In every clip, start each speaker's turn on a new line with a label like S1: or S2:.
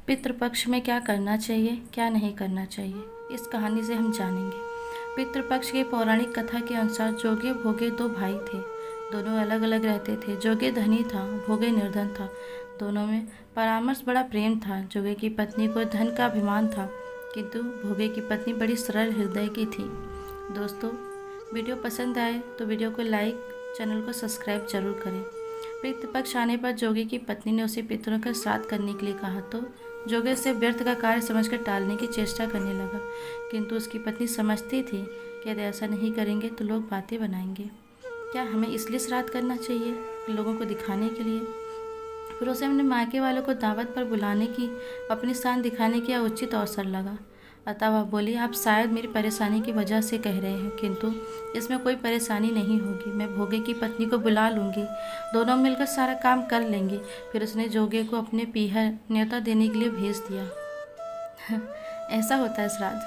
S1: पितृपक्ष में क्या करना चाहिए, क्या नहीं करना चाहिए, इस कहानी से हम जानेंगे। पितृपक्ष की पौराणिक कथा के अनुसार जोगे भोगे दो भाई थे। दोनों अलग अलग रहते थे। जोगे धनी था, भोगे निर्धन था। दोनों में परामर्श बड़ा प्रेम था। जोगे की पत्नी को धन का अभिमान था, किंतु भोगे की पत्नी बड़ी सरल हृदय की थी। दोस्तों, वीडियो पसंद आए तो वीडियो को लाइक, चैनल को सब्सक्राइब जरूर करें। पितृपक्ष आने पर जोगे की पत्नी ने उसे पितरों का श्राद्ध करने के लिए कहा तो जोगे उसे व्यर्थ का कार्य समझकर टालने की चेष्टा करने लगा, किंतु उसकी पत्नी समझती थी कि यदि ऐसा नहीं करेंगे तो लोग बातें बनाएंगे। क्या हमें इसलिए श्राद्ध करना चाहिए, लोगों को दिखाने के लिए? फिर उसे अपने मायके वालों को दावत पर बुलाने की, अपनी शान दिखाने की उचित अवसर लगा। अतः वह बोली, आप शायद मेरी परेशानी की वजह से कह रहे हैं, किंतु इसमें कोई परेशानी नहीं होगी। मैं भोगे की पत्नी को बुला लूँगी, दोनों मिलकर सारा काम कर लेंगे। फिर उसने जोगे को अपने पीहर न्योता देने के लिए भेज दिया। ऐसा होता है श्राद्ध।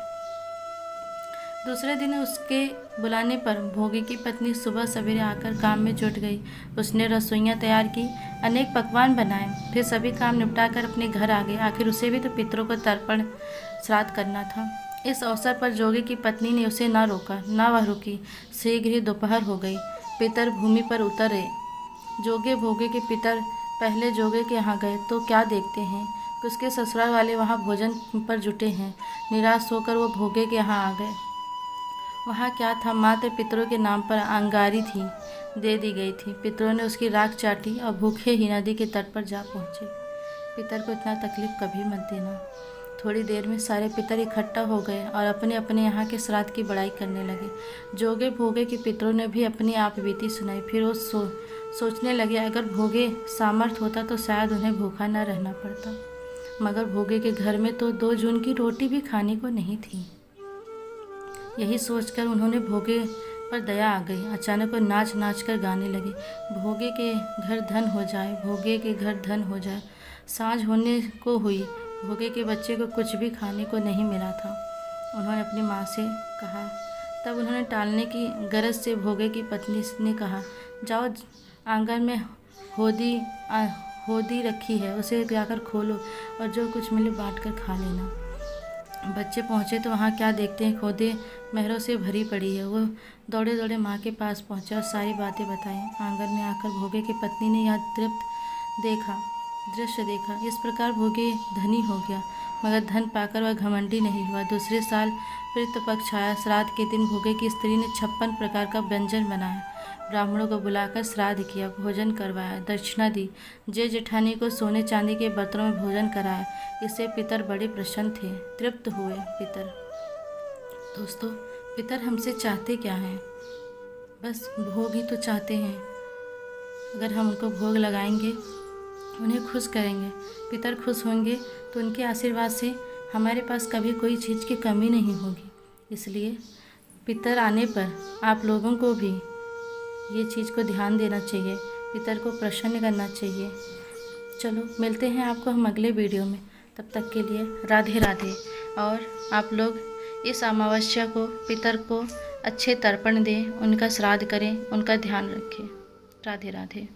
S1: दूसरे दिन उसके बुलाने पर भोगे की पत्नी सुबह सवेरे आकर काम में जुट गई। उसने रसोइयाँ तैयार की, अनेक पकवान बनाए, फिर सभी काम निपटाकर अपने घर आ गई। आखिर उसे भी तो पितरों को तर्पण श्राद्ध करना था। इस अवसर पर जोगे की पत्नी ने उसे न रोका, न वह रुकी। शीघ्र ही दोपहर हो गई। पितर भूमि पर उतरे। जोगे भोगे के पितर पहले जोगे के यहाँ गए तो क्या देखते हैं कि उसके ससुराल वाले वहाँ भोजन पर जुटे हैं। निराश होकर वो भोगे के यहाँ आ गए। वहाँ क्या था, मात्र पितरों के नाम पर अंगारी थी, दे दी गई थी। पितरों ने उसकी राख चाटी और भूखे ही नदी के तट पर जा पहुँचे। पितर को इतना तकलीफ कभी मत देना। थोड़ी देर में सारे पितर इकट्ठा हो गए और अपने अपने यहाँ के श्राद्ध की बड़ाई करने लगे। जोगे भोगे के पितरों ने भी अपनी आप बीती सुनाई। फिर वो सोचने लगे, अगर भोगे सामर्थ होता तो शायद उन्हें भूखा न रहना पड़ता, मगर भोगे के घर में तो 2 जून की रोटी भी खाने को नहीं थी। यही सोचकर उन्होंने भोगे पर दया आ गई। अचानक वो नाच नाच कर गाने लगे, भोगे के घर धन हो जाए, भोगे के घर धन हो जाए। सांझ होने को हुई। भोगे के बच्चे को कुछ भी खाने को नहीं मिला था। उन्होंने अपनी माँ से कहा। तब उन्होंने टालने की गरज से भोगे की पत्नी ने कहा, जाओ आंगन में होदी रखी है, उसे जाकर खोलो और जो कुछ मिले बांट कर खा लेना। बच्चे पहुँचे तो वहाँ क्या देखते हैं, खोदे मेहरों से भरी पड़ी है। वो दौड़े दौड़े माँ के पास पहुँचे और सारी बातें बताई। आंगन में आकर भोगे की पत्नी ने यह दृश्य देखा। इस प्रकार भोगे धनी हो गया, मगर धन पाकर वह घमंडी नहीं हुआ। दूसरे साल पितृपक्ष आया। श्राद्ध के दिन भोगे की स्त्री ने 56 प्रकार का व्यंजन बनाया। ब्राह्मणों को बुलाकर श्राद्ध किया, भोजन करवाया, दक्षिणा दी। जेठ जेठानी को सोने चांदी के बर्तनों में भोजन कराया। इससे पितर बड़े प्रसन्न थे, तृप्त हुए पितर। दोस्तों, पितर हमसे चाहते क्या हैं? बस भोग ही तो चाहते हैं। अगर हम उनको भोग लगाएंगे, उन्हें खुश करेंगे, पितर खुश होंगे तो उनके आशीर्वाद से हमारे पास कभी कोई चीज़ की कमी नहीं होगी। इसलिए पितर आने पर आप लोगों को भी ये चीज़ को ध्यान देना चाहिए, पितर को प्रसन्न करना चाहिए। चलो मिलते हैं आपको हम अगले वीडियो में। तब तक के लिए राधे राधे। और आप लोग इस अमावस्या को पितर को अच्छे तर्पण दें, उनका श्राद्ध करें, उनका ध्यान रखें। राधे राधे।